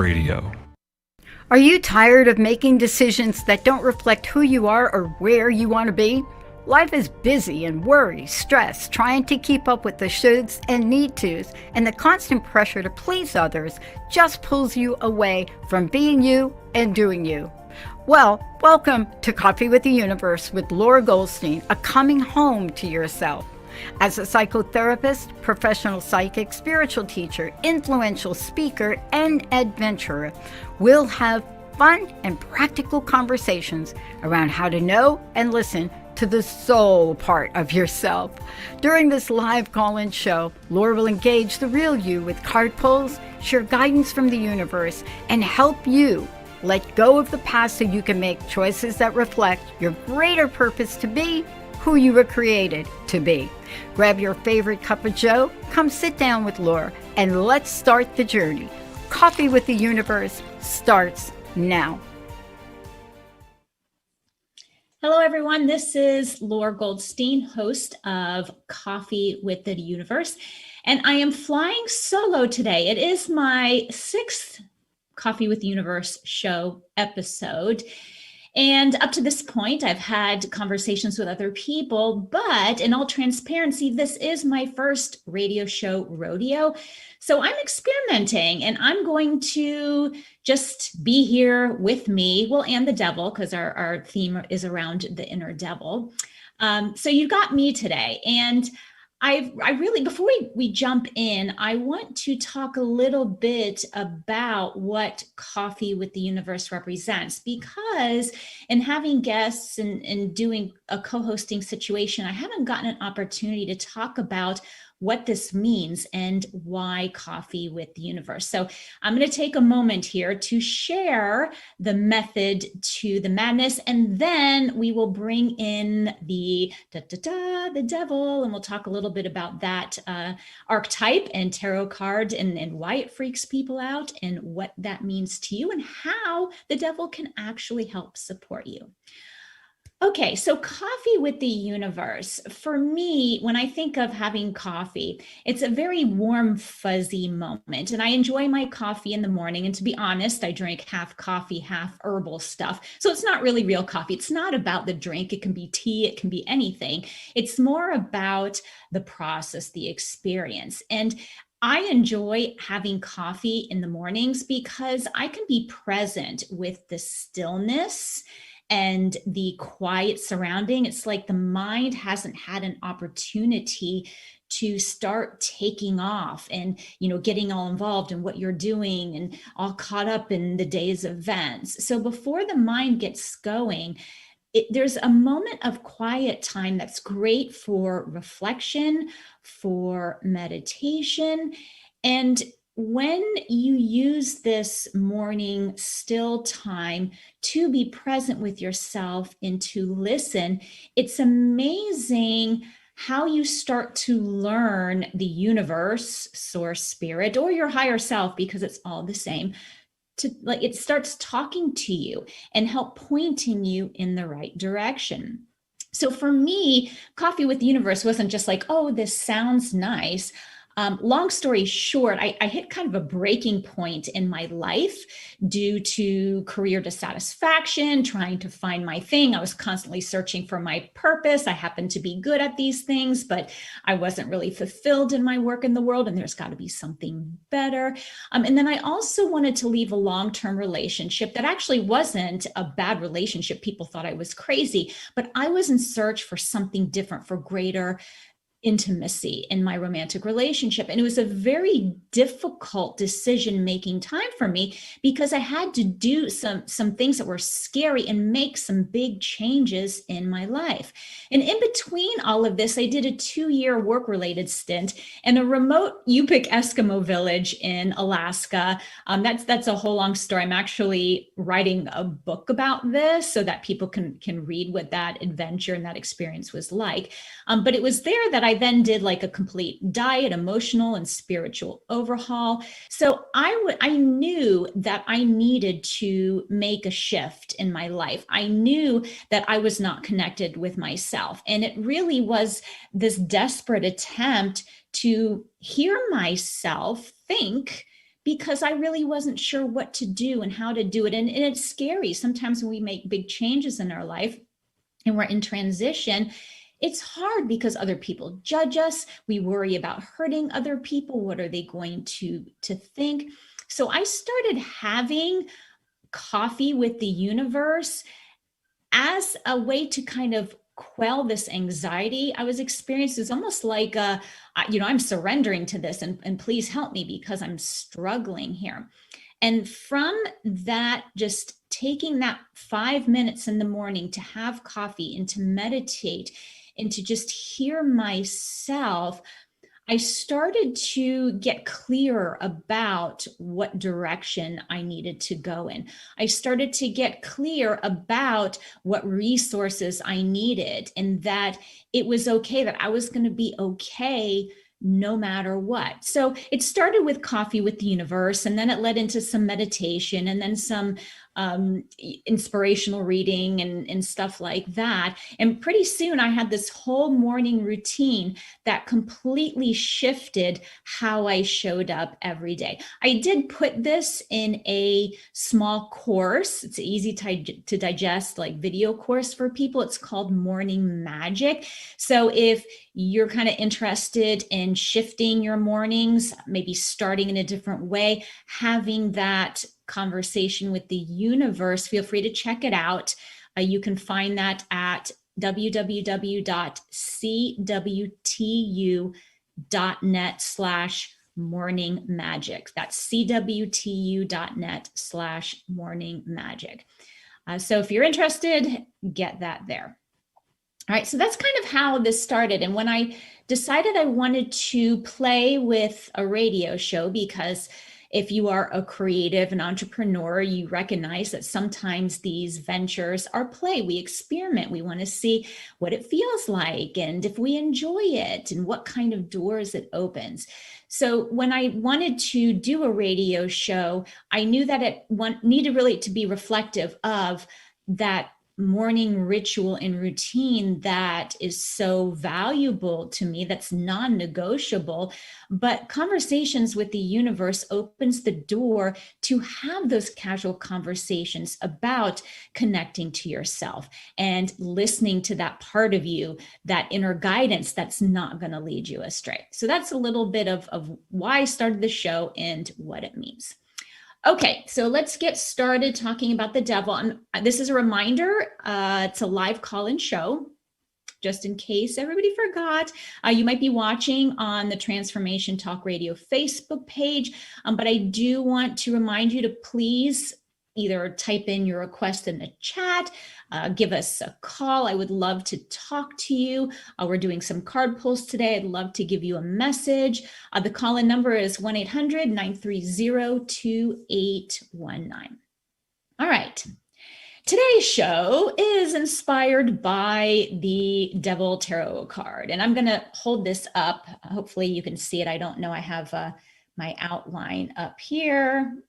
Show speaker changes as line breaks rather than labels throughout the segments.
Radio.
Are you tired of making decisions that don't reflect who you are or where you want to be? Life is busy and worry, stress, trying to keep up with the shoulds and need tos, and the constant pressure to please others just pulls you away from being you and doing you. Well, welcome to Coffee with the Universe with Lore Goldstein, a coming home to yourself. As a psychotherapist, professional psychic, spiritual teacher, influential speaker, and adventurer, we'll have fun and practical conversations around how to know and listen to the soul part of yourself. During this live call-in show, Lore will engage the real you with card pulls, share guidance from the universe, and help you let go of the past so you can make choices that reflect your greater purpose to be who you were created to be. Grab your favorite cup of joe, come sit down with Lore, and let's start the journey. Coffee with the Universe starts now.
Hello, everyone. This is Lore Goldstein, host of Coffee with the Universe, and I am flying solo today. It is my 6th Coffee with the Universe show episode. And up to this point, I've had conversations with other people, but in all transparency, this is my first radio show rodeo. So I'm experimenting and I'm going to just be here with me, well, and the devil, because our theme is around the inner devil. So you got me today. And I really, before we jump in, I want to talk a little bit about what Coffee with the Universe represents, because in having guests and doing a co-hosting situation, I haven't gotten an opportunity to talk about what this means and why Coffee with the Universe. So I'm going to take a moment here to share the method to the madness, and then we will bring in the devil, and we'll talk a little bit about that archetype and tarot card and why it freaks people out and what that means to you and how the devil can actually help support you. Okay, so Coffee with the Universe. For me, when I think of having coffee, it's a very warm, fuzzy moment. And I enjoy my coffee in the morning. And to be honest, I drink half coffee, half herbal stuff. So it's not really real coffee. It's not about the drink. It can be tea. It can be anything. It's more about the process, the experience. And I enjoy having coffee in the mornings because I can be present with the stillness and the quiet surrounding. It's like the mind hasn't had an opportunity to start taking off and, getting all involved in what you're doing and all caught up in the day's events. So before the mind gets going, there's a moment of quiet time that's great for reflection, for meditation. And when you use this morning still time to be present with yourself and to listen, it's amazing how you start to learn the universe, source, spirit, or your higher self, because it's all the same. It starts talking to you and help pointing you in the right direction. So for me, Coffee with the Universe wasn't just like, oh, this sounds nice. Long story short, I hit kind of a breaking point in my life due to career dissatisfaction, trying to find my thing. I was constantly searching for my purpose. I happened to be good at these things, but I wasn't really fulfilled in my work in the world, and there's got to be something better. And then I also wanted to leave a long-term relationship that actually wasn't a bad relationship. People thought I was crazy, but I was in search for something different, for greater intimacy in my romantic relationship. And it was a very difficult decision-making time for me because I had to do some things that were scary and make some big changes in my life. And in between all of this, I did a 2-year work-related stint in a remote Yupik Eskimo village in Alaska. That's a whole long story. I'm actually writing a book about this so that people can read what that adventure and that experience was like. But it was there that I then did like a complete diet, emotional and spiritual overhaul. So I knew that I needed to make a shift in my life. I knew that I was not connected with myself. And it really was this desperate attempt to hear myself think because I really wasn't sure what to do and how to do it. And it's scary. Sometimes when we make big changes in our life and we're in transition, it's hard because other people judge us. We worry about hurting other people. What are they going to think? So I started having coffee with the universe as a way to kind of quell this anxiety I was experiencing. It's almost like, I'm surrendering to this, and please help me because I'm struggling here. And from that, just taking that 5 minutes in the morning to have coffee and to meditate and to just hear myself, I started to get clearer about what direction I needed to go in. I started to get clear about what resources I needed, and that it was okay, that I was going to be okay no matter what. So it started with coffee with the universe, and then it led into some meditation, and then some inspirational reading and stuff like that. And pretty soon I had this whole morning routine that completely shifted how I showed up every day. I did put this in a small course. It's easy to digest, like video course for people. It's called Morning Magic. So if you're kind of interested in shifting your mornings, maybe starting in a different way, having that conversation with the universe, feel free to check it out. You can find that at www.cwtu.net/morning magic. That's cwtu.net/morning magic. So if you're interested, get that there. All right, so that's kind of how this started. And when I decided I wanted to play with a radio show, because if you are a creative and entrepreneur, you recognize that sometimes these ventures are play. We experiment. We want to see what it feels like and if we enjoy it and what kind of doors it opens. So when I wanted to do a radio show, I knew that it needed really to be reflective of that morning ritual and routine that is so valuable to me, that's non-negotiable. But conversations with the universe opens the door to have those casual conversations about connecting to yourself and listening to that part of you, that inner guidance that's not going to lead you astray. So that's a little bit of why I started the show and what it means. Okay, so let's get started talking about the devil. And this is a reminder, it's a live call-in show, just in case everybody forgot. You might be watching on the Transformation Talk Radio Facebook page, but I do want to remind you to please either type in your request in the chat, give us a call. I would love to talk to you. We're doing some card pulls today. I'd love to give you a message. The call-in number is 1-800-930-2819. All right. Today's show is inspired by the Devil Tarot card, and I'm going to hold this up. Hopefully you can see it. I don't know. I have my outline up here.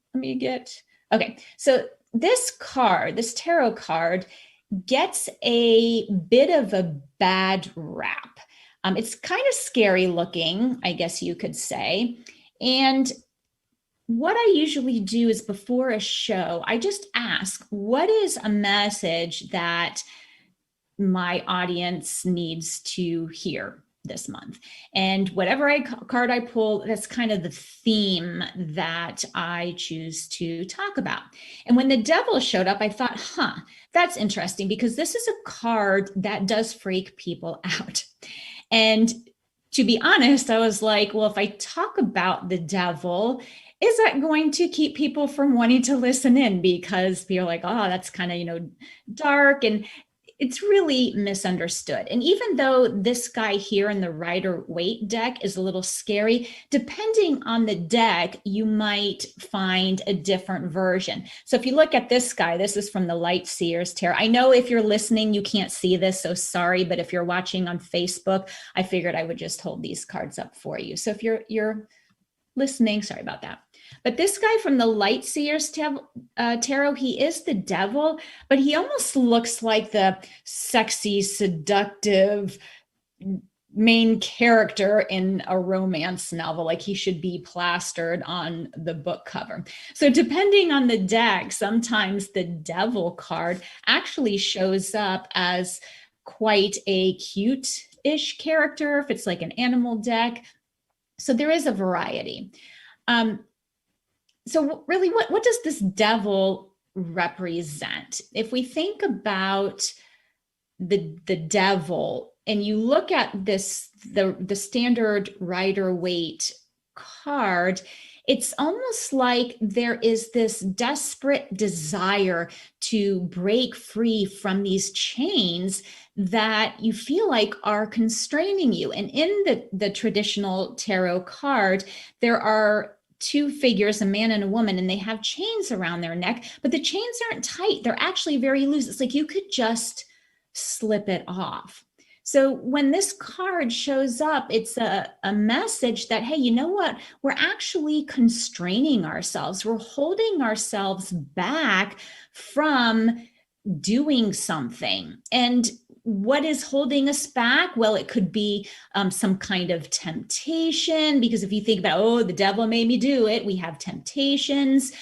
Okay, so this card, this tarot card, gets a bit of a bad rap. It's kind of scary looking, I guess you could say. And what I usually do is before a show, I just ask, what is a message that my audience needs to hear this month? And whatever card I pull, that's kind of the theme that I choose to talk about. And when the devil showed up, I thought, that's interesting, because this is a card that does freak people out. And to be honest, I was like, well, if I talk about the devil, is that going to keep people from wanting to listen in? Because people are like, oh, that's kind of, dark, and it's really misunderstood. And even though this guy here in the Rider-Waite deck is a little scary, depending on the deck, you might find a different version. So if you look at this guy, this is from the Light Seers Tarot. I know if you're listening, you can't see this, so sorry. But if you're watching on Facebook, I figured I would just hold these cards up for you. So if you're listening, sorry about that. But this guy from the Light Seers Tarot, he is the devil, but he almost looks like the sexy, seductive, main character in a romance novel, like he should be plastered on the book cover. So depending on the deck, sometimes the devil card actually shows up as quite a cute-ish character if it's like an animal deck. So there is a variety. So really, what does this devil represent? If we think about the devil, and you look at this, the standard Rider-Waite card, it's almost like there is this desperate desire to break free from these chains that you feel like are constraining you. And in the traditional tarot card, there are two figures, a man and a woman, and they have chains around their neck, but the chains aren't tight. They're actually very loose. It's like you could just slip it off. So when this card shows up, it's a message that, hey, you know what? We're actually constraining ourselves. We're holding ourselves back from doing something. And what is holding us back? Well, it could be some kind of temptation, because if you think about, oh, the devil made me do it, we have temptations.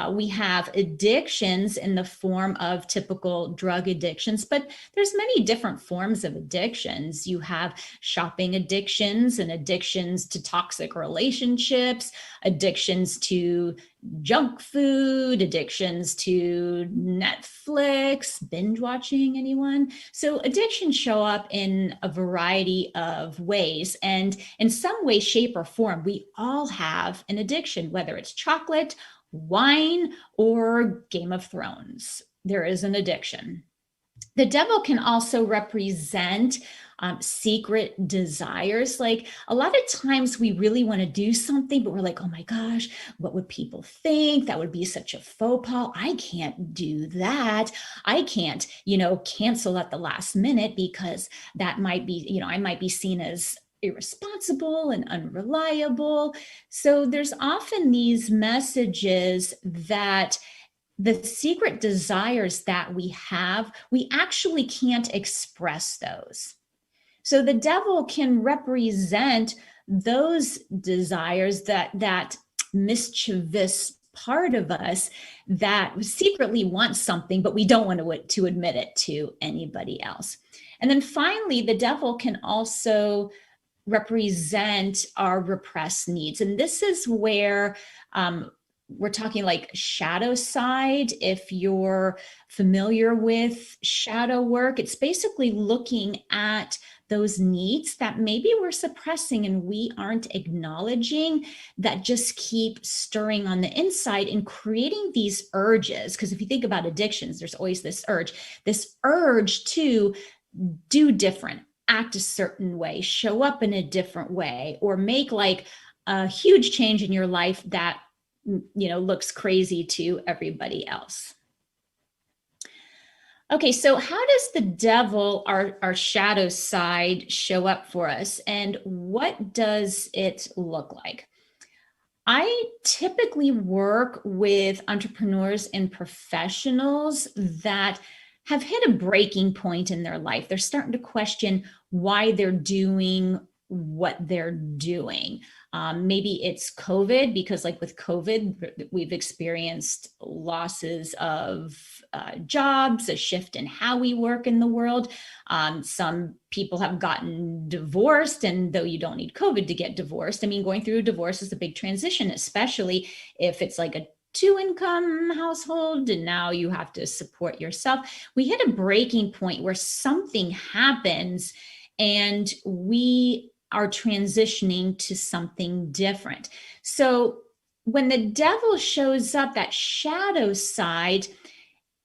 We have addictions in the form of typical drug addictions, but there's many different forms of addictions. You have shopping addictions and addictions to toxic relationships, addictions to junk food, addictions to Netflix, binge watching, anyone? So addictions show up in a variety of ways. And in some way, shape, or form, we all have an addiction, whether it's chocolate, wine, or Game of Thrones. There is an addiction. The devil can also represent secret desires. Like a lot of times we really want to do something, but we're like, oh my gosh, what would people think? That would be such a faux pas. I can't do that. I can't, cancel at the last minute because that might be, I might be seen as irresponsible and unreliable. So there's often these messages that the secret desires that we have, we actually can't express those. So the devil can represent those desires, that mischievous part of us that secretly wants something, but we don't want to admit it to anybody else. And then finally, the devil can also represent our repressed needs. And this is where we're talking like shadow side. If you're familiar with shadow work, it's basically looking at those needs that maybe we're suppressing and we aren't acknowledging, that just keep stirring on the inside and creating these urges. Because if you think about addictions, there's always this urge to do different, act a certain way, show up in a different way, or make like a huge change in your life that, looks crazy to everybody else. Okay, so how does the devil, our shadow side, show up for us, and what does it look like? I typically work with entrepreneurs and professionals that have hit a breaking point in their life. They're starting to question why they're doing what they're doing. Maybe it's COVID, because like with COVID, we've experienced losses of jobs, a shift in how we work in the world. Some people have gotten divorced, and though you don't need COVID to get divorced, I mean, going through a divorce is a big transition, especially if it's like a 2-income household and now you have to support yourself. We hit a breaking point where something happens and we are transitioning to something different. So when the devil shows up, that shadow side,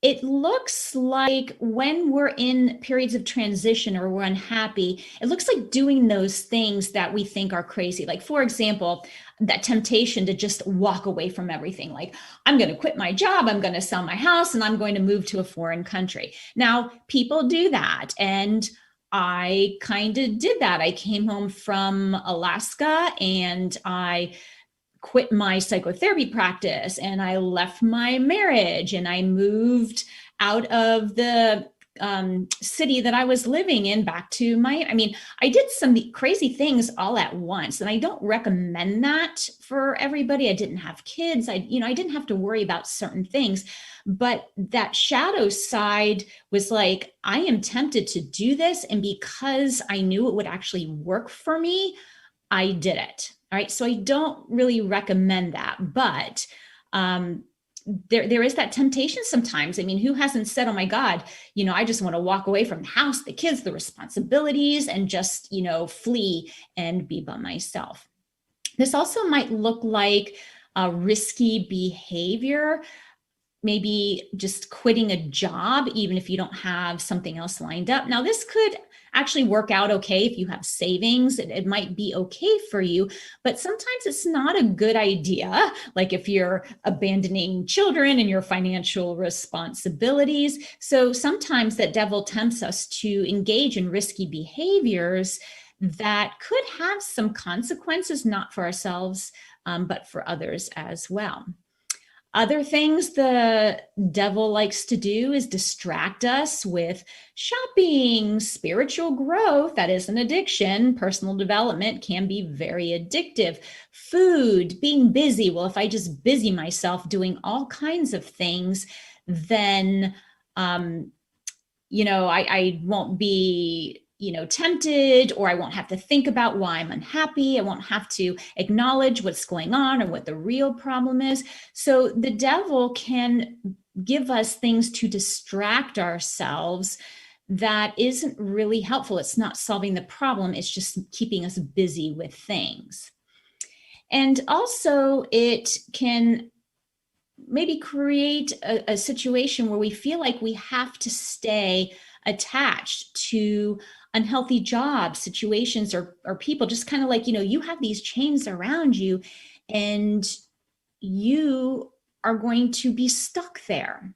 it looks like when we're in periods of transition or we're unhappy, it looks like doing those things that we think are crazy. Like, for example, that temptation to just walk away from everything. Like, I'm going to quit my job, I'm going to sell my house, and I'm going to move to a foreign country. Now, people do that. And I kind of did that. I came home from Alaska and I quit my psychotherapy practice and I left my marriage and I moved out of the city that I was living in back to Miami. I mean, I did some crazy things all at once, and I don't recommend that for everybody. I didn't have kids. I didn't have to worry about certain things, but that shadow side was like, I am tempted to do this. And because I knew it would actually work for me, I did it. All right. So I don't really recommend that, but there is that temptation sometimes. I mean, who hasn't said, oh my God, I just want to walk away from the house, the kids, the responsibilities, and just, flee and be by myself. This also might look like a risky behavior, maybe just quitting a job, even if you don't have something else lined up. Now, this could actually work out okay if you have savings. It might be okay for you, but sometimes it's not a good idea. Like if you're abandoning children and your financial responsibilities. So sometimes that devil tempts us to engage in risky behaviors that could have some consequences, not for ourselves, but for others as well. Other things the devil likes to do is distract us with shopping, spiritual growth. That is an addiction. Personal development can be very addictive. Food, being busy. Well, if I just busy myself doing all kinds of things, then, I won't be tempted, or I won't have to think about why I'm unhappy. I won't have to acknowledge what's going on or what the real problem is. So the devil can give us things to distract ourselves that isn't really helpful. It's not solving the problem. It's just keeping us busy with things. And also it can maybe create a situation where we feel like we have to stay attached to unhealthy jobs, situations, or people, just kind of like, you have these chains around you and you are going to be stuck there.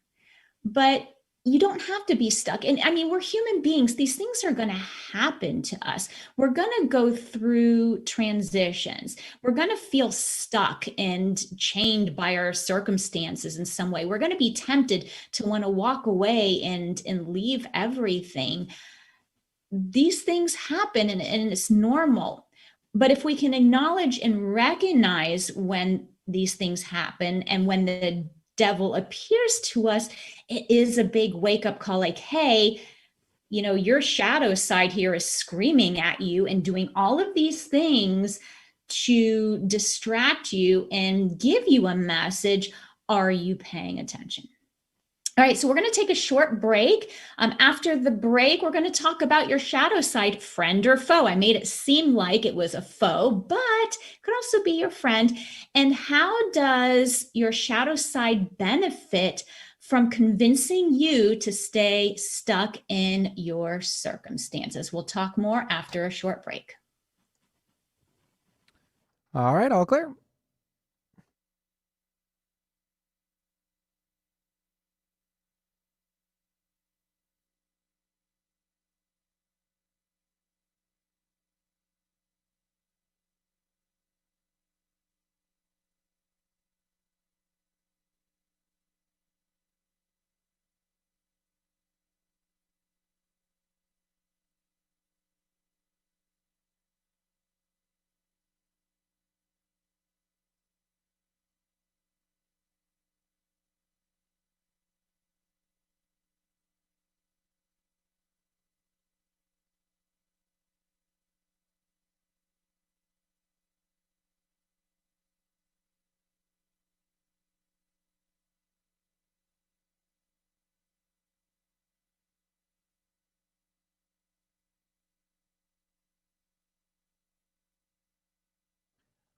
But you don't have to be stuck. And I mean, we're human beings. These things are going to happen to us. We're going to go through transitions. We're going to feel stuck and chained by our circumstances in some way. We're going to be tempted to want to walk away and leave everything. These things happen, and it's normal. But if we can acknowledge and recognize when these things happen and when the devil appears to us, it is a big wake-up call, like, hey, your shadow side here is screaming at you and doing all of these things to distract you and give you a message. Are you paying attention? All right, so we're going to take a short break. After the break, we're going to talk about your shadow side, friend or foe. I made it seem like it was a foe, but it could also be your friend. And how does your shadow side benefit from convincing you to stay stuck in your circumstances? We'll talk more after a short break.
All right, all clear.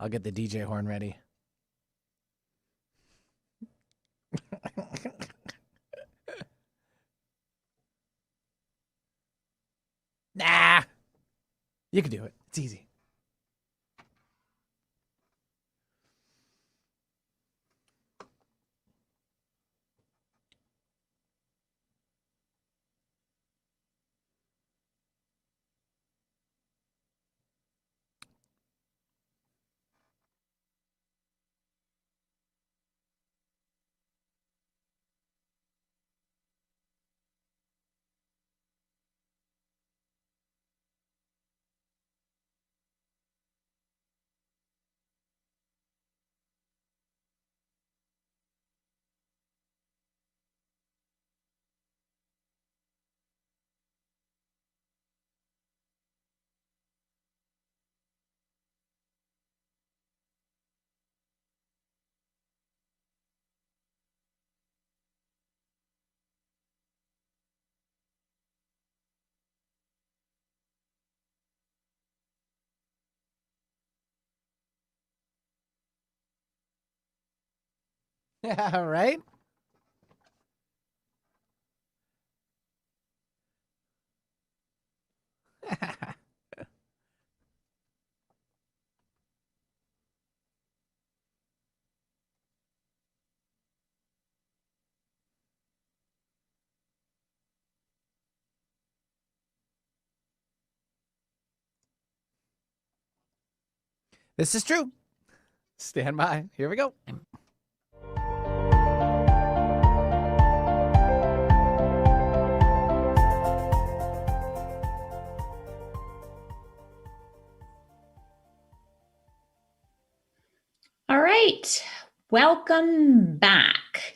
I'll get the DJ horn ready. Nah, you can do it. It's easy. Yeah, right? This is true. Stand by. Here we go.
All right, welcome back.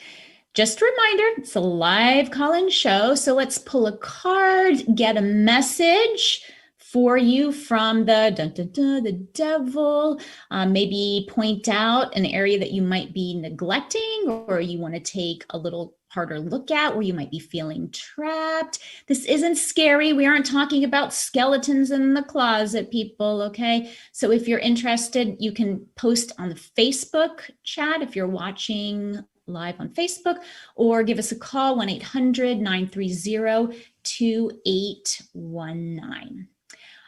Just a reminder, it's a live call-in show, so let's pull a card, get a message for you from the devil. Maybe point out an area that you might be neglecting, or you want to take a little harder look at, where you might be feeling trapped. This isn't scary. We aren't talking about skeletons in the closet, people, okay? So if you're interested, you can post on the Facebook chat if you're watching live on Facebook, or give us a call, 1-800-930-2819.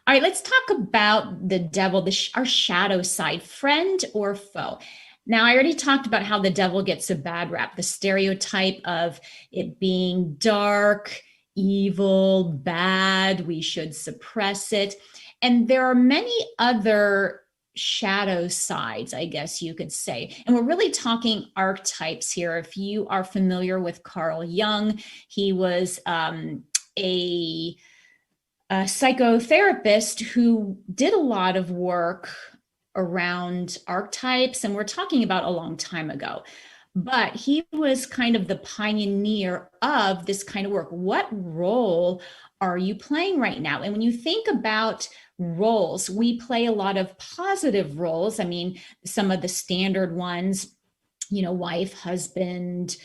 All right, let's talk about the devil, our shadow side, friend or foe. Now, I already talked about how the devil gets a bad rap, the stereotype of it being dark, evil, bad, we should suppress it. And there are many other shadow sides, I guess you could say. And we're really talking archetypes here. If you are familiar with Carl Jung, he was a psychotherapist who did a lot of work around archetypes, and we're talking about a long time ago. But he was kind of the pioneer of this kind of work. What role are you playing right now? And when you think about roles, we play a lot of positive roles. I mean, some of the standard ones, wife, husband,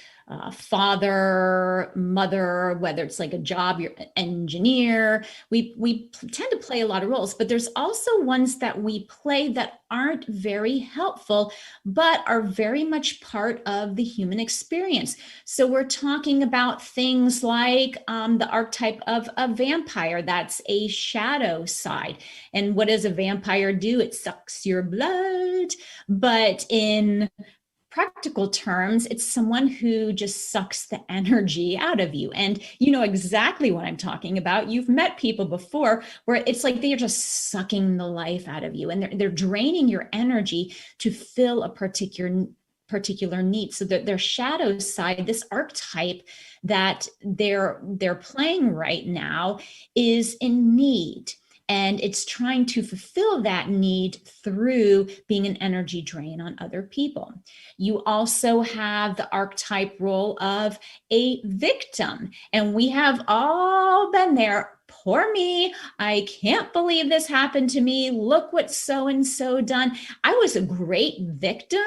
father, mother, whether it's like a job, you're an engineer. We tend to play a lot of roles, but there's also ones that we play that aren't very helpful, but are very much part of the human experience. So we're talking about things like the archetype of a vampire. That's a shadow side. And what does a vampire do? It sucks your blood. But in practical terms, it's someone who just sucks the energy out of you. And you know exactly what I'm talking about. You've met people before where it's like they're just sucking the life out of you, and they're draining your energy to fill a particular need. So that their shadow side, this archetype that they're playing right now, is in need. And it's trying to fulfill that need through being an energy drain on other people. You also have the archetype role of a victim. And we have all been there. Poor me. I can't believe this happened to me. Look what so-and-so done. I was a great victim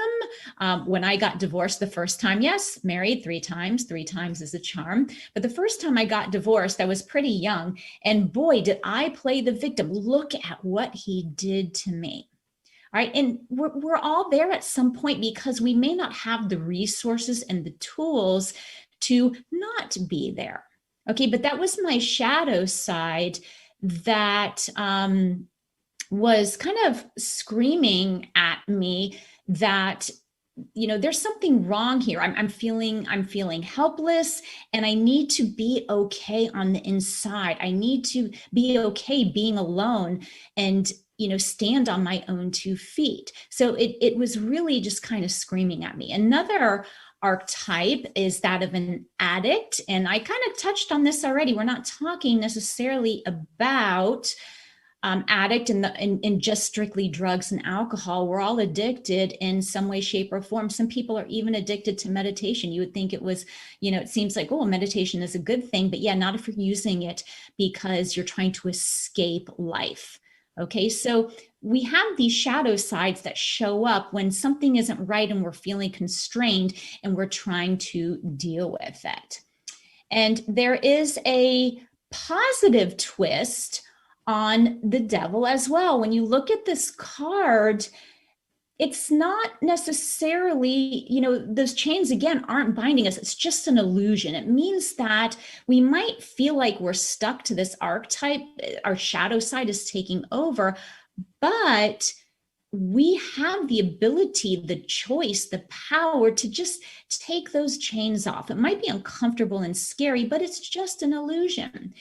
when I got divorced the first time. Yes, married 3 times. 3 times is a charm. But the first time I got divorced, I was pretty young. And boy, did I play the victim. Look at what he did to me. All right. And we're all there at some point, because we may not have the resources and the tools to not be there. Okay. But that was my shadow side that was kind of screaming at me that, there's something wrong here. I'm feeling helpless, and I need to be okay on the inside. I need to be okay being alone and, stand on my own 2 feet. So it was really just kind of screaming at me. Another archetype is that of an addict. And I kind of touched on this already. We're not talking necessarily about addict in just strictly drugs and alcohol. We're all addicted in some way, shape, or form. Some people are even addicted to meditation. You would think it was, it seems like, oh, meditation is a good thing, but yeah, not if you're using it because you're trying to escape life. Okay, so we have these shadow sides that show up when something isn't right and we're feeling constrained and we're trying to deal with it. And there is a positive twist on the devil as well. When you look at this card, it's not necessarily, those chains again aren't binding us. It's just an illusion. It means that we might feel like we're stuck to this archetype, our shadow side is taking over, but we have the ability, the choice, the power to just take those chains off. It might be uncomfortable and scary, but it's just an illusion.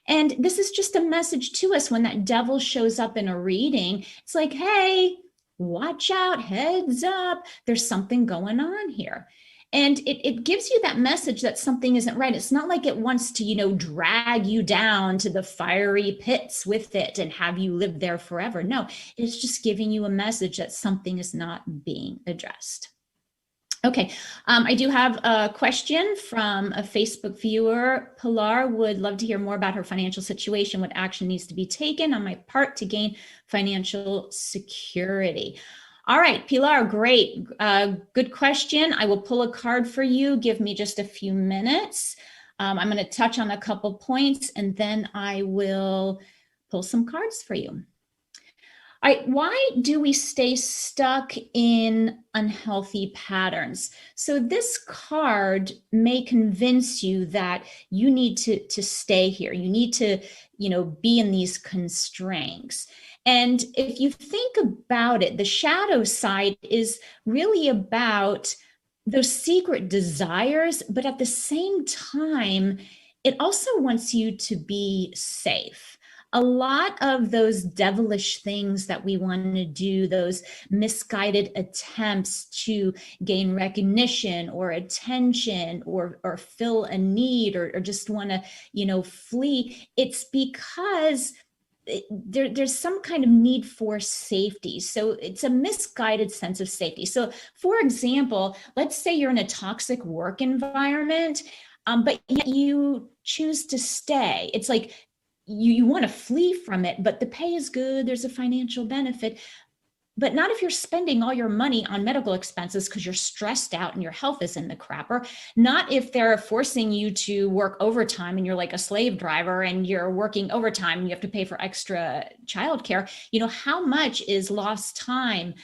And this is just a message to us when that devil shows up in a reading. It's like, hey, watch out, heads up, there's something going on here. And it gives you that message that something isn't right. It's not like it wants to, drag you down to the fiery pits with it and have you live there forever. No, it's just giving you a message that something is not being addressed. Okay, I do have a question from a Facebook viewer. Pilar would love to hear more about her financial situation. What action needs to be taken on my part to gain financial security? All right, Pilar, great. Good question. I will pull a card for you. Give me just a few minutes. I'm going to touch on a couple points and then I will pull some cards for you. All right, why do we stay stuck in unhealthy patterns? So this card may convince you that you need to stay here. You need to, be in these constraints. And if you think about it, the shadow side is really about those secret desires, but at the same time, it also wants you to be safe. A lot of those devilish things that we want to do, those misguided attempts to gain recognition or attention or fill a need or just want to, flee, it's because there's some kind of need for safety. So it's a misguided sense of safety. So for example, let's say you're in a toxic work environment, but yet you choose to stay. It's like, you want to flee from it, but the pay is good. There's a financial benefit, but not if you're spending all your money on medical expenses because you're stressed out and your health is in the crapper. Not if they're forcing you to work overtime and you're like a slave driver and you're working overtime and you have to pay for extra childcare. How much is lost time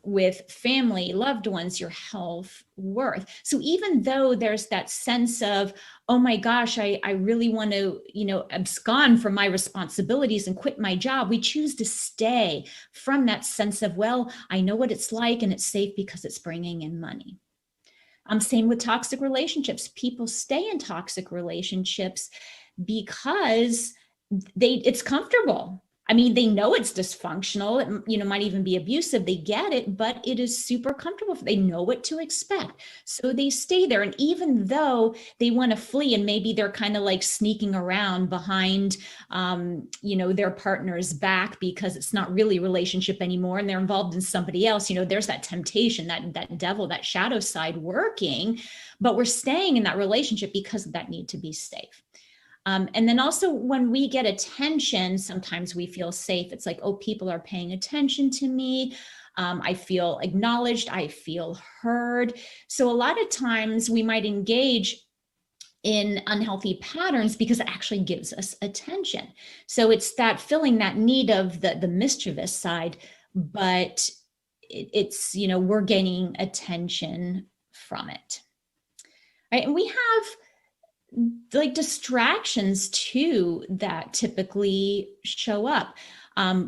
with family, loved ones, your health worth? So even though there's that sense of, oh my gosh, I really want to, abscond from my responsibilities and quit my job, we choose to stay from that sense of, well, I know what it's like and it's safe because it's bringing in money. Same with toxic relationships. People stay in toxic relationships because it's comfortable. I mean, they know it's dysfunctional, it, might even be abusive. They get it, but it is super comfortable. They know what to expect. So they stay there. And even though they want to flee and maybe they're kind of like sneaking around behind, their partner's back because it's not really a relationship anymore and they're involved in somebody else, there's that temptation, that devil, that shadow side working, but we're staying in that relationship because of that need to be safe. And then also when we get attention, sometimes we feel safe. It's like, oh, people are paying attention to me. I feel acknowledged. I feel heard. So a lot of times we might engage in unhealthy patterns because it actually gives us attention. So it's that filling that need of the mischievous side, but it's, we're gaining attention from it. Right? And we have like distractions too that typically show up.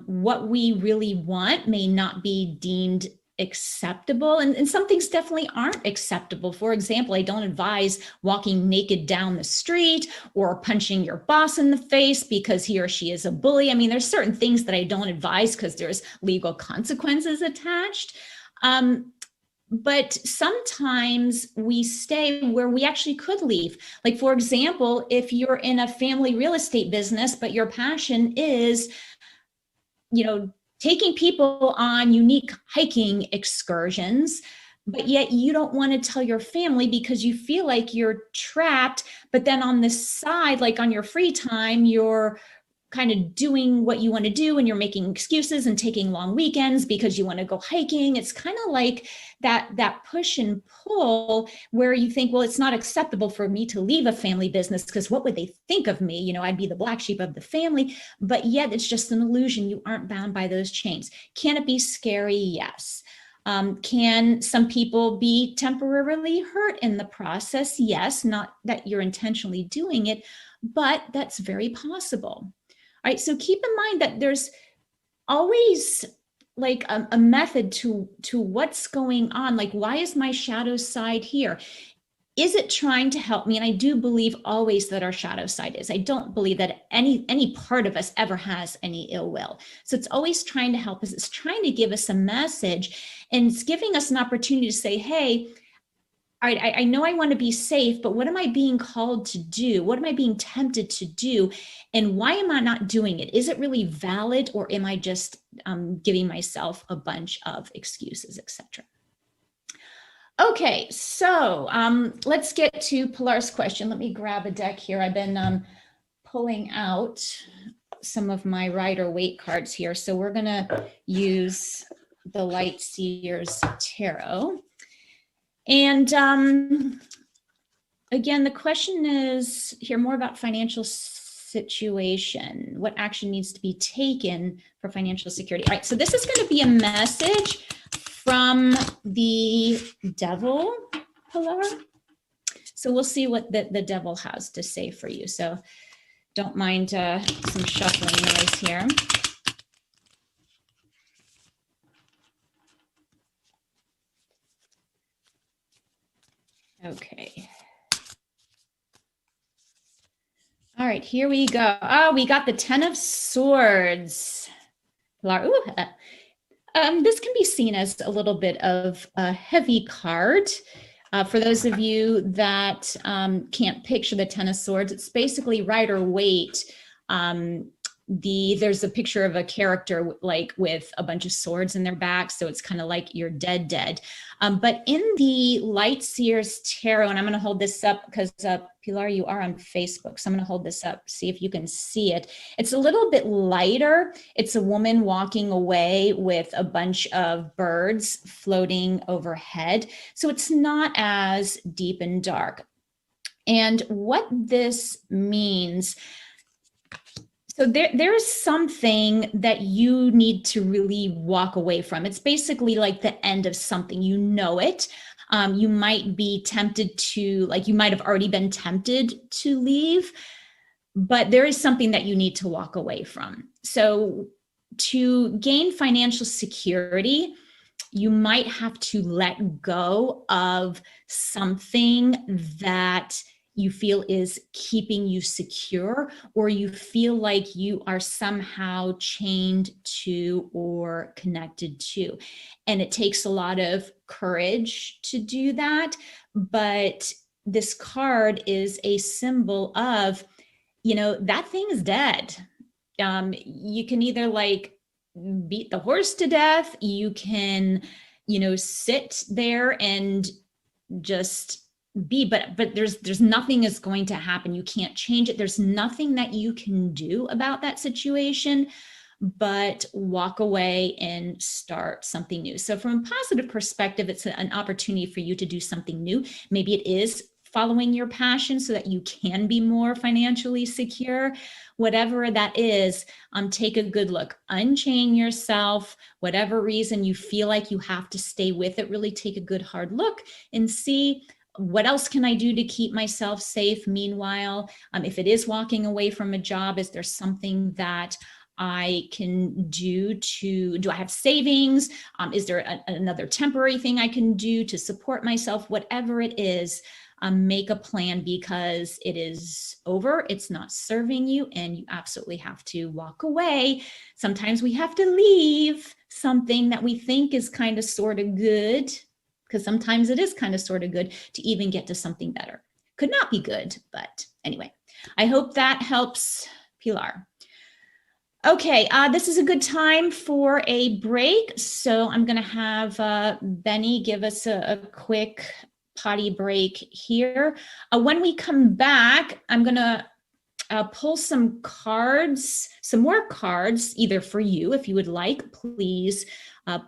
What we really want may not be deemed acceptable, and some things definitely aren't acceptable. For example, I don't advise walking naked down the street or punching your boss in the face because he or she is a bully. I mean, there's certain things that I don't advise because there's legal consequences attached. But sometimes we stay where we actually could leave. Like, for example, if you're in a family real estate business, but your passion is, taking people on unique hiking excursions, but yet you don't want to tell your family because you feel like you're trapped. But then on the side, like on your free time, you're kind of doing what you want to do and you're making excuses and taking long weekends because you want to go hiking. It's kind of like that push and pull where you think, well, it's not acceptable for me to leave a family business because what would they think of me? I'd be the black sheep of the family, but yet it's just an illusion. You aren't bound by those chains. Can it be scary? Yes. Can some people be temporarily hurt in the process? Yes, not that you're intentionally doing it, but that's very possible. All right, so keep in mind that there's always like a method to what's going on. Like, why is my shadow side here? Is it trying to help me? And I do believe always that our shadow side is. I don't believe that any part of us ever has any ill will. So it's always trying to help us. It's trying to give us a message, and it's giving us an opportunity to say, hey, all right, I know I want to be safe, but what am I being called to do? What am I being tempted to do? And why am I not doing it? Is it really valid, or am I just giving myself a bunch of excuses, etc.? Okay, so let's get to Pilar's question. Let me grab a deck here. I've been pulling out some of my Rider-Waite cards here. So we're going to use the Light Seers Tarot. And again, the question is here more about financial situation. What action needs to be taken for financial security? All right, so this is going to be a message from the Devil, Pilar. So we'll see what the Devil has to say for you. So don't mind some shuffling noise here. Okay. All right, here we go. Oh, we got the Ten of Swords. Pilar, ooh, this can be seen as a little bit of a heavy card. For those of you that can't picture the Ten of Swords, it's basically Rider-Waite. There's a picture of a character like with a bunch of swords in their back, so it's kind of like you're dead. But in the Light Seers Tarot, and I'm going to hold this up because Pilar, you are on Facebook, so I'm going to hold this up, see if you can see it. It's a little bit lighter. It's a woman walking away with a bunch of birds floating overhead, so it's not as deep and dark. And what this means, so there's something that you need to really walk away from. It's basically like the end of something, you know it. You might be tempted to, like you might have already been tempted to leave, but there is something that you need to walk away from. So to gain financial security, you might have to let go of something that you feel is keeping you secure, or you feel like you are somehow chained to or connected to. And it takes a lot of courage to do that. But this card is a symbol of, you know, that thing is dead. You can either like beat the horse to death, you can, you know, sit there and just be, but there's nothing is going to happen. You can't change it. There's nothing that you can do about that situation, but walk away and start something new. So from a positive perspective, it's an opportunity for you to do something new. Maybe it is following your passion so that you can be more financially secure. Whatever that is, take a good look, unchain yourself, whatever reason you feel like you have to stay with it, really take a good hard look and see, what else can I do to keep myself safe? Meanwhile, if it is walking away from a job, is there something that I can do I have savings? Is there another temporary thing I can do to support myself? Whatever it is, make a plan, because it is over. It's not serving you, and you absolutely have to walk away. Sometimes we have to leave something that we think is kind of sort of good, because sometimes it is kind of sort of good to even get to something better. Could not be good, but anyway, I hope that helps, Pilar. Okay, this is a good time for a break. So I'm gonna have Benny give us a quick potty break here. When we come back, I'm gonna pull some cards, some more cards, either for you, if you would like, please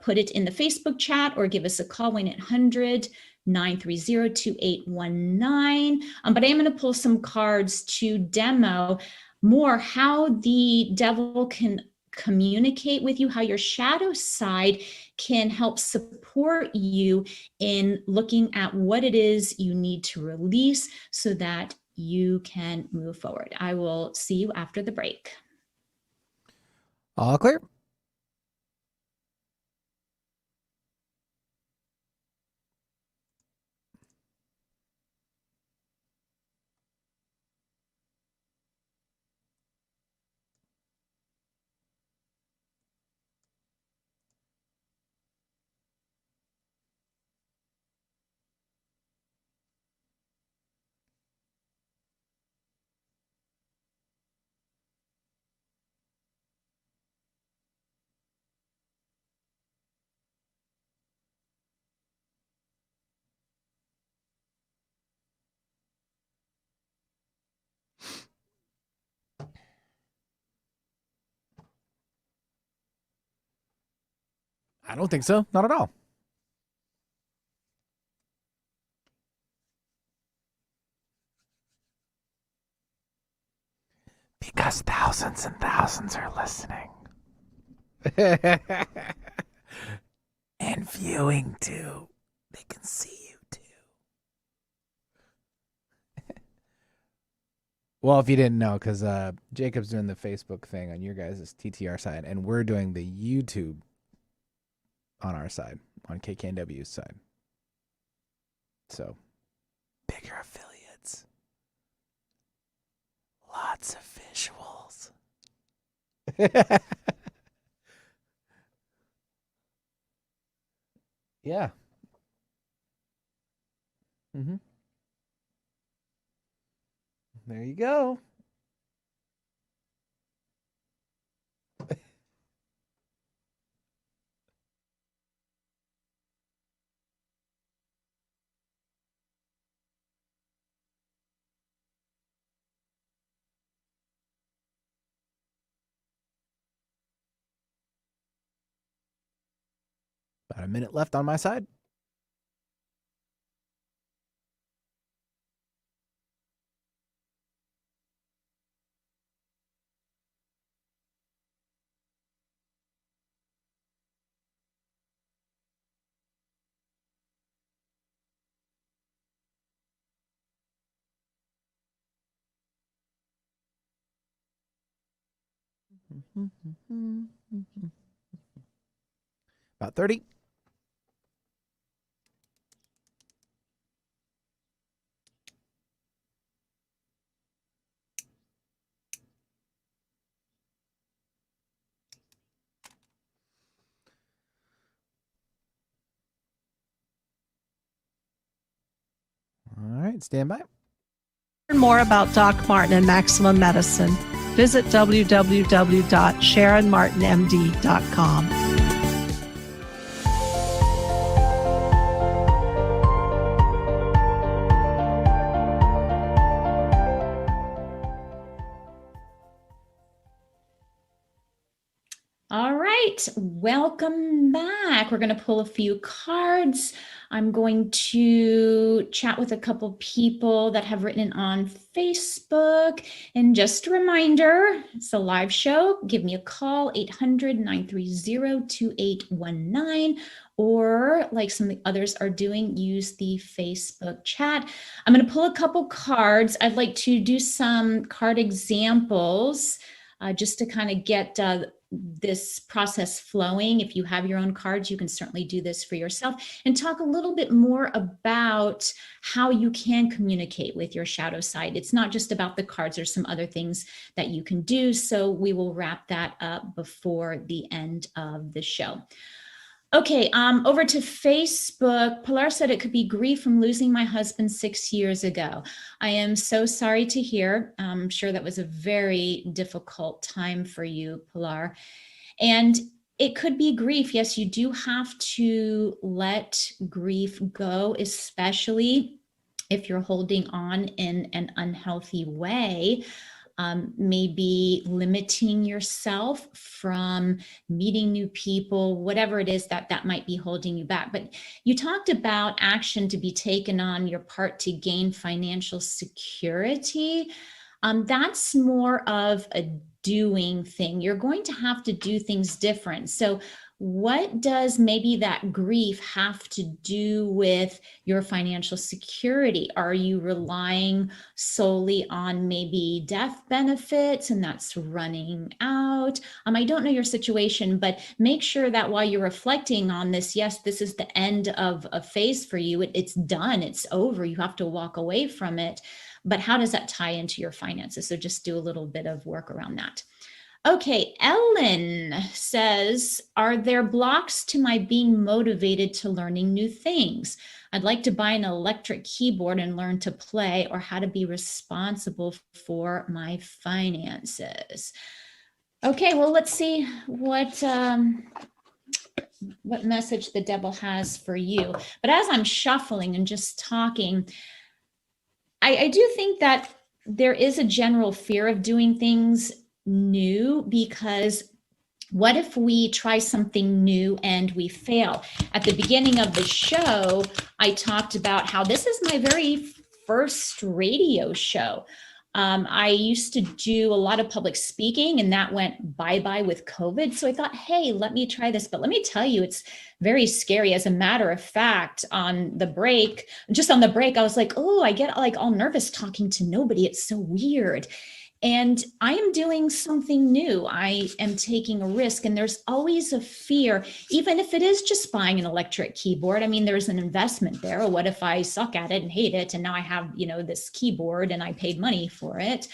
put it in the Facebook chat or give us a call, 1-800-930-2819. But I am going to pull some cards to demo more how the devil can communicate with you, how your shadow side can help support you in looking at what it is you need to release so that you can move forward. I will see you after the break.
All clear. I don't think so. Not at all. Because thousands and thousands are listening. And viewing too. They can see you too. Well, if you didn't know, because Jacob's doing the Facebook thing on your guys' TTR side, and we're doing the YouTube on our side, on KKNW's side. So, bigger affiliates. Lots of visuals. Yeah. Mm-hmm. There you go. About a minute left on my side. About 30. All right, stand by.
Learn more about Doc Martin and Maximum Medicine. Visit www.sharonmartinmd.com.
All right, welcome back. We're going to pull a few cards. I'm going to chat with a couple people that have written on Facebook. And just a reminder, it's a live show. Give me a call, 800-930-2819, or like some of the others are doing, use the Facebook chat. I'm going to pull a couple cards. I'd like to do some card examples just to kind of get this process flowing. If you have your own cards, you can certainly do this for yourself and talk a little bit more about how you can communicate with your shadow side. It's not just about the cards, there's some other things that you can do. So we will wrap that up before the end of the show. Okay, over to Facebook. Pilar said it could be grief from losing my husband 6 years ago. I am so sorry to hear. I'm sure that was a very difficult time for you, Pilar. And it could be grief. Yes, you do have to let grief go, especially if you're holding on in an unhealthy way. Maybe limiting yourself from meeting new people, whatever it is that might be holding you back. But you talked about action to be taken on your part to gain financial security. That's more of a doing thing. You're going to have to do things different. So what does maybe that grief have to do with your financial security? Are you relying solely on maybe death benefits and that's running out? I don't know your situation, but make sure that while you're reflecting on this, yes, this is the end of a phase for you. It's done, it's over. You have to walk away from it. But how does that tie into your finances? So just do a little bit of work around that. Okay, Ellen says, are there blocks to my being motivated to learning new things? I'd like to buy an electric keyboard and learn to play, or how to be responsible for my finances. Okay, well, let's see what message the devil has for you. But as I'm shuffling and just talking, I do think that there is a general fear of doing things new, because what if we try something new and we fail? At the beginning of the show, I talked about how this is my very first radio show. I used to do a lot of public speaking, and that went bye-bye with COVID. So I thought, hey, let me try this. But let me tell you, it's very scary. As a matter of fact, on the break, I was like, oh, I get like all nervous talking to nobody. It's so weird. And I am doing something new. I am taking a risk, and there's always a fear, even if it is just buying an electric keyboard. I mean, there's an investment there. What if I suck at it and hate it, and now I have, this keyboard and I paid money for it?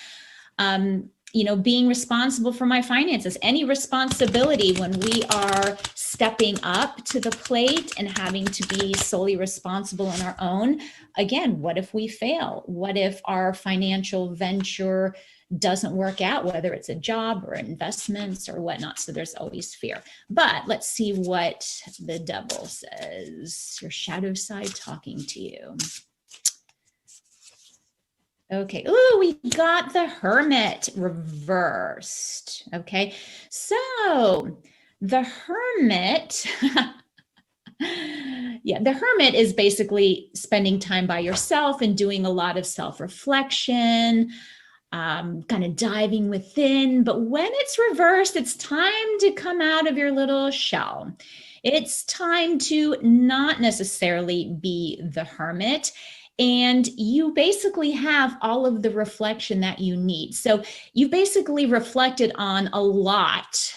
Being responsible for my finances, any responsibility when we are stepping up to the plate and having to be solely responsible on our own. Again, what if we fail? What if our financial venture doesn't work out, whether it's a job or investments or whatnot? So there's always fear. But let's see what the devil says, your shadow side talking to you. Okay. Ooh, we got the Hermit reversed. Okay. So the Hermit, the Hermit is basically spending time by yourself and doing a lot of self-reflection, kind of diving within. But when it's reversed, it's time to come out of your little shell. It's time to not necessarily be the hermit. And you basically have all of the reflection that you need. So you basically reflected on a lot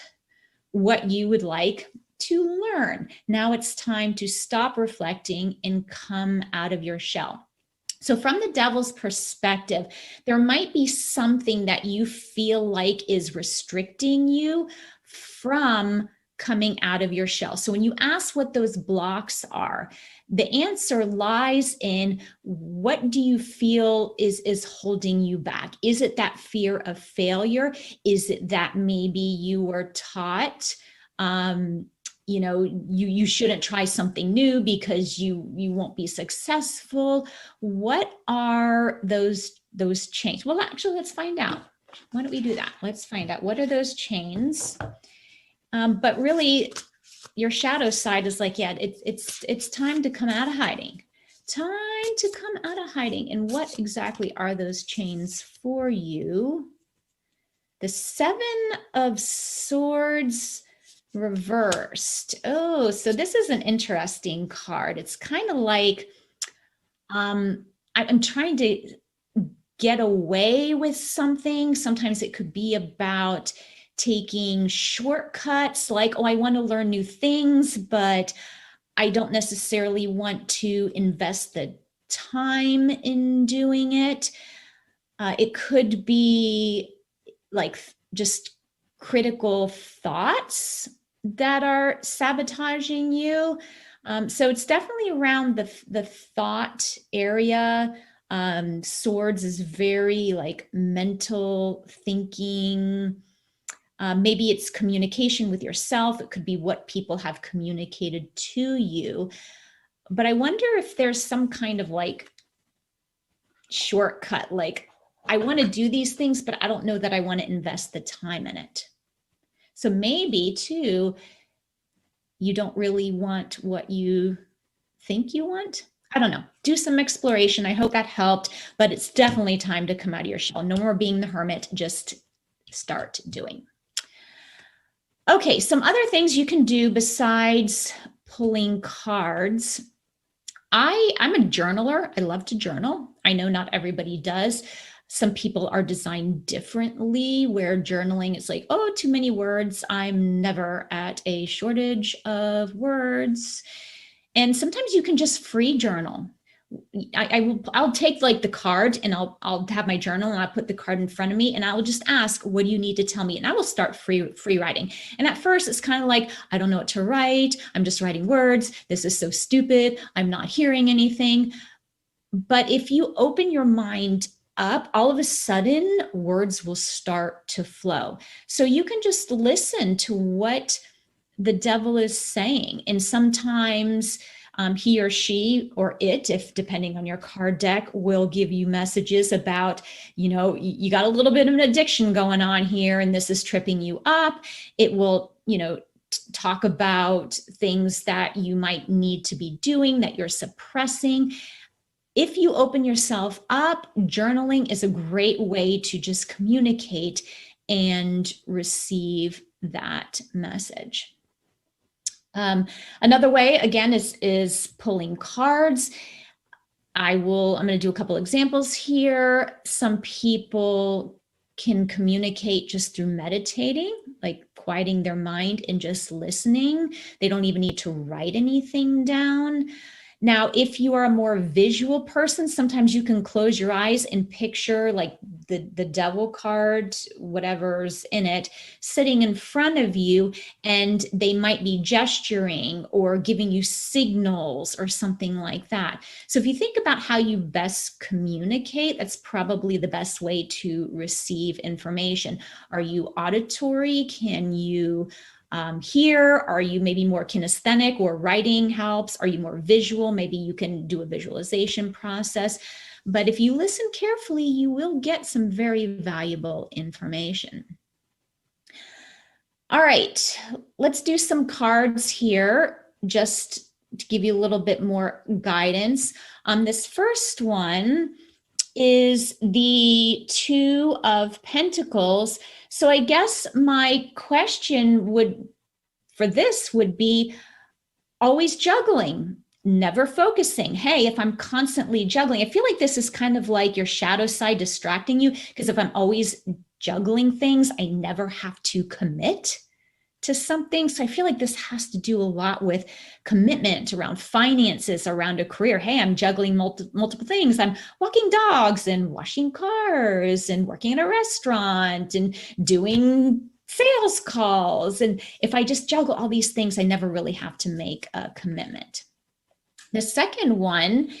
what you would like to learn. Now it's time to stop reflecting and come out of your shell. So from the devil's perspective, there might be something that you feel like is restricting you from coming out of your shell. So when you ask what those blocks are, the answer lies in, what do you feel is holding you back? Is it that fear of failure? Is it that maybe you were taught, you shouldn't try something new because you won't be successful? What are those chains? Well, actually, let's find out. Why don't we do that? Let's find out, what are those chains? But really, your shadow side is like, it's time to come out of hiding. Time to come out of hiding. And what exactly are those chains for you? The Seven of Swords reversed. Oh, so this is an interesting card. It's kind of like, I'm trying to get away with something. Sometimes it could be about taking shortcuts, like, oh, I want to learn new things, but I don't necessarily want to invest the time in doing it. It could be like just critical thoughts that are sabotaging you. So it's definitely around the thought area. Swords is very like mental thinking. Maybe it's communication with yourself. It could be what people have communicated to you. But I wonder if there's some kind of like shortcut, like, I want to do these things, but I don't know that I want to invest the time in it. So maybe too, you don't really want what you think you want. I don't know. Do some exploration. I hope that helped, but it's definitely time to come out of your shell. No more being the hermit. Just start doing. Okay, some other things you can do besides pulling cards. I'm a journaler. I love to journal. I know not everybody does. Some people are designed differently, where journaling is like, oh, too many words. I'm never at a shortage of words. And sometimes you can just free journal. I'll take like the card and I'll have my journal and I'll put the card in front of me and I'll just ask, what do you need to tell me? And I will start free writing. And at first it's kind of like, I don't know what to write. I'm just writing words. This is so stupid. I'm not hearing anything. But if you open your mind up, all of a sudden words will start to flow. So you can just listen to what the devil is saying. And sometimes he or she or it, if depending on your card deck, will give you messages about, you got a little bit of an addiction going on here and this is tripping you up. It will, talk about things that you might need to be doing that you're suppressing. If you open yourself up, journaling is a great way to just communicate and receive that message. Another way, again, is pulling cards. I'm going to do a couple examples here. Some people can communicate just through meditating, like quieting their mind and just listening. They don't even need to write anything down. Now, if you are a more visual person, sometimes you can close your eyes and picture like the devil card, whatever's in it, sitting in front of you, and they might be gesturing or giving you signals or something like that. So if you think about how you best communicate, that's probably the best way to receive information. Are you auditory? Can you hear? Are you maybe more kinesthetic, or writing helps? Are you more visual? Maybe you can do a visualization process. But if you listen carefully, you will get some very valuable information. All right, let's do some cards here just to give you a little bit more guidance. This first one is the Two of Pentacles. So I guess my question would be always juggling, never focusing. Hey, if I'm constantly juggling, I feel like this is kind of like your shadow side distracting you, because if I'm always juggling things, I never have to commit to something. So I feel like this has to do a lot with commitment around finances, around a career. Hey, I'm juggling multiple things. I'm walking dogs and washing cars and working in a restaurant and doing sales calls. And if I just juggle all these things, I never really have to make a commitment. The second one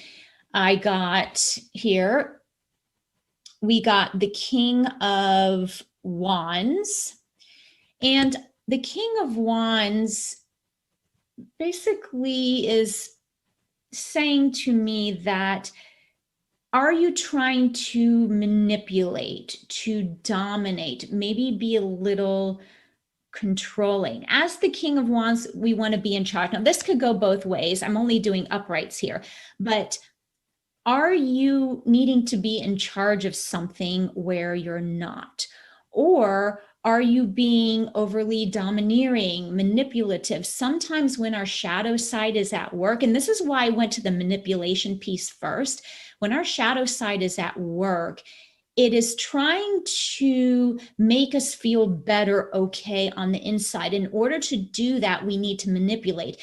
I got here, we got the King of Wands. And the King of Wands basically is saying to me that, are you trying to manipulate, to dominate, maybe be a little controlling? As the King of Wands, we want to be in charge. Now, this could go both ways. I'm only doing uprights here, but are you needing to be in charge of something where you're not? Or are you being overly domineering, manipulative? Sometimes when our shadow side is at work, and this is why I went to the manipulation piece first, when our shadow side is at work, it is trying to make us feel better, okay, on the inside. In order to do that, we need to manipulate.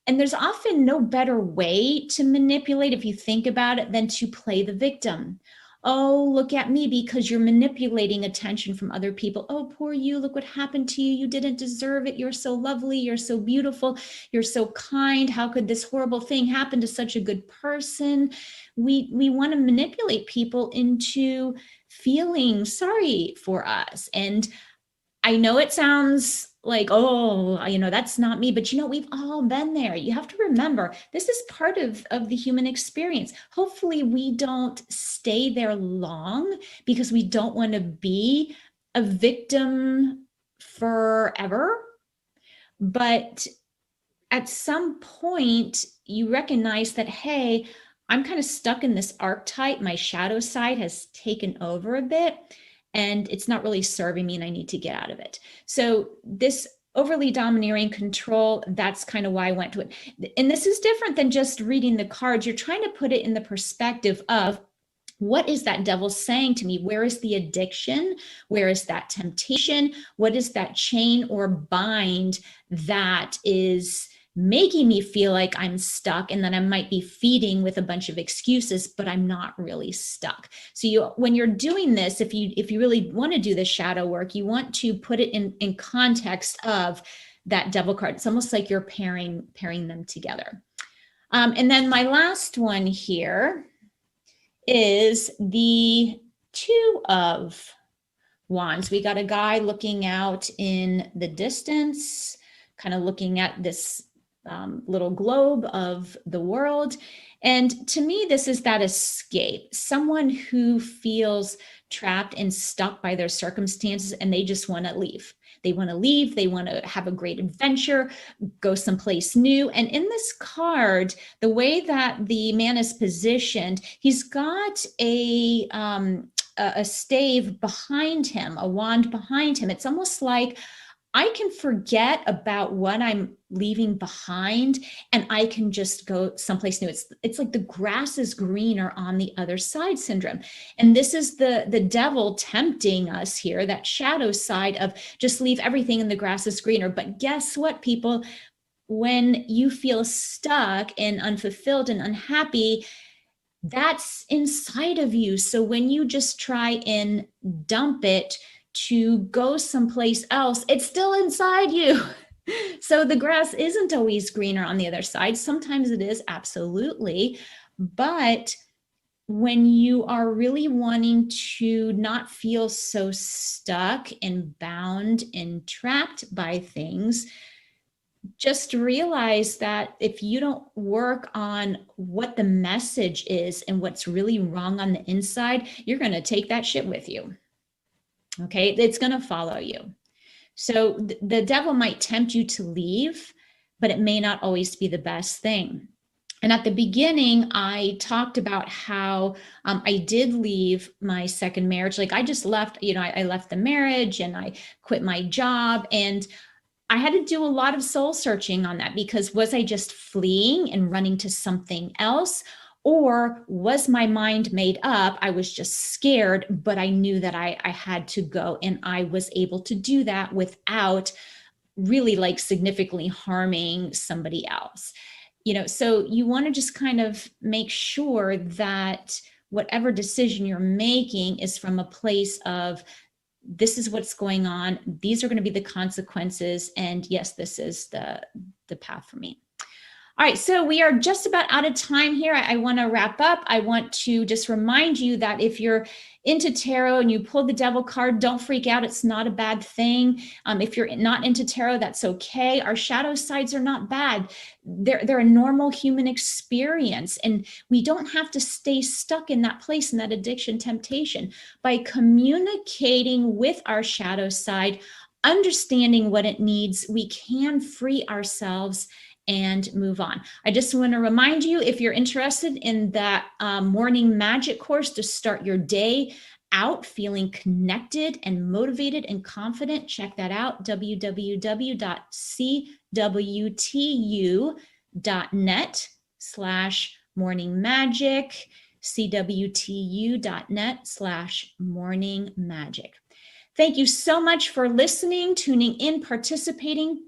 And there's often no better way to manipulate, if you think about it, than to play the victim. Oh, look at me, because you're manipulating attention from other people. Oh, poor you. Look what happened to you. You didn't deserve it. You're so lovely. You're so beautiful. You're so kind. How could this horrible thing happen to such a good person? We want to manipulate people into feeling sorry for us. And I know it sounds like, oh, that's not me, but we've all been there. You have to remember, this is part of the human experience. Hopefully we don't stay there long, because we don't want to be a victim forever. But at some point you recognize that, hey, I'm kind of stuck in this archetype. My shadow side has taken over a bit. and it's not really serving me and I need to get out of it. So this overly domineering control, that's kind of why I went to it. And this is different than just reading the cards. You're trying to put it in the perspective of, what is that devil saying to me? Where is the addiction? Where is that temptation? What is that chain or bind that is making me feel like I'm stuck, and then I might be feeding with a bunch of excuses, but I'm not really stuck. So when you're doing this, if you really want to do the shadow work, you want to put it in context of that devil card. It's almost like you're pairing them together. And then my last one here is the Two of Wands. We got a guy looking out in the distance, kind of looking at this little globe of the world. And to me, this is that escape, someone who feels trapped and stuck by their circumstances, and they just want to leave. They want to leave. They want to have a great adventure, go someplace new. And in this card, the way that the man is positioned, he's got a stave behind him, a wand behind him. It's almost like I can forget about what I'm leaving behind and I can just go someplace new. It's like the grass is greener on the other side syndrome. And this is the devil tempting us here, that shadow side of just leave everything and the grass is greener. But guess what, people? When you feel stuck and unfulfilled and unhappy, that's inside of you. So when you just try and dump it to go someplace else, it's still inside you. So the grass isn't always greener on the other side. Sometimes it is, absolutely. But when you are really wanting to not feel so stuck and bound and trapped by things, just realize that if you don't work on what the message is and what's really wrong on the inside, you're going to take that shit with you. Okay, it's going to follow you. So the devil might tempt you to leave, but it may not always be the best thing. And at the beginning, I talked about how I did leave my second marriage. Like I just left, I left the marriage and I quit my job. And I had to do a lot of soul searching on that, because was I just fleeing and running to something else? Or was my mind made up? I was just scared, but I knew that I had to go, and I was able to do that without really like significantly harming somebody else. So you want to just kind of make sure that whatever decision you're making is from a place of, this is what's going on. These are going to be the consequences. And yes, this is the path for me. All right, so we are just about out of time here. I want to wrap up. I want to just remind you that if you're into tarot and you pull the devil card, don't freak out. It's not a bad thing. If you're not into tarot, that's okay. Our shadow sides are not bad. They're a normal human experience, and we don't have to stay stuck in that place, in that addiction, temptation. By communicating with our shadow side, understanding what it needs, we can free ourselves and move on. I just want to remind you, if you're interested in that morning magic course to start your day out feeling connected and motivated and confident, check that out, www.cwtu.net/morningmagic, cwtu.net/morningmagic. Thank you so much for listening, tuning in, participating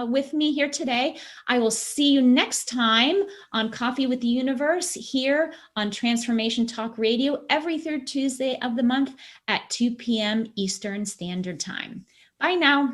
with me here today. I will see you next time on Coffee with the Universe here on Transformation Talk Radio every third Tuesday of the month at 2 p.m. Eastern Standard Time. Bye now.